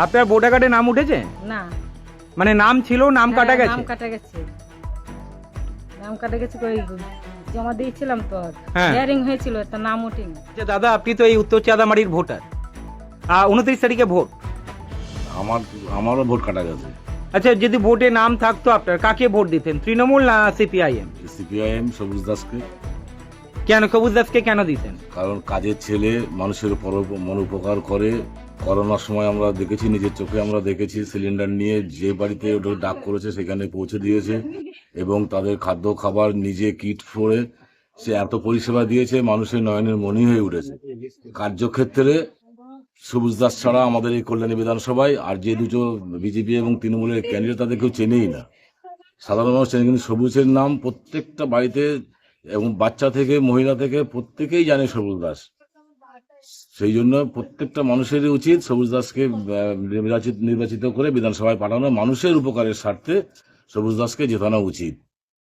আপনার ভোটার কার্ডে নাম উঠেছে? না। মানে নাম ছিল, নাম কাটা হ্যাঁ, গেছে? নাম কাটা গেছে। নাম কাটা গেছে, কই জমা দিয়েছিলাম তো, হ্যাঁ। হিয়ারিং হয়েছিল, তা নাম ওঠেনি। আচ্ছা দাদা, আপনি তো এই উত্তর চাঁদামারির ভোটার। 29 তারিখে ভোট। আমারও ভোট কাটা গেছে। আচ্ছা, যদি ভোটে নাম থাকতো আপনার, কাকে ভোট দিতেন? তৃণমূল না সিপিআইএম? সিপিআইএম সবুজ দাসকে। কেন সবুজ দাসকে কেন দিতেন? কারণ কাজের ছেলে, মানুষের মন উপকার করে। করোনার সময় আমরা দেখেছি, নিজের চোখে আমরা দেখেছি, সিলিন্ডার নিয়ে যে বাড়িতে ওটা ডাক করেছে সেখানে পৌঁছে দিয়েছে এবং তাদের খাদ্য খাবার নিজে কিট পরে সে এত পরিষেবা দিয়েছে, মানুষের নয়নের মণি হয়ে উঠেছে। কার্যক্ষেত্রে সবুজ দাস ছাড়া আমাদের এই কল্যাণী বিধানসভায় আর যে দুটো বিজেপি এবং তৃণমূলের ক্যান্ডিডেট তাদের কেউ চেনেই না। সাধারণ মানুষ চেনে, কিন্তু সবুজের নাম প্রত্যেকটা বাড়িতে এবং বাচ্চা থেকে মহিলা থেকে প্রত্যেকেই জানে সবুজ দাস। সেই জন্য প্রত্যেকটা মানুষেরই উচিত সবুজ দাসকে নির্বাচিত করে বিধানসভায় পাঠানো, মানুষের উপকারের স্বার্থে সবুজ দাসকে জেতানো উচিত।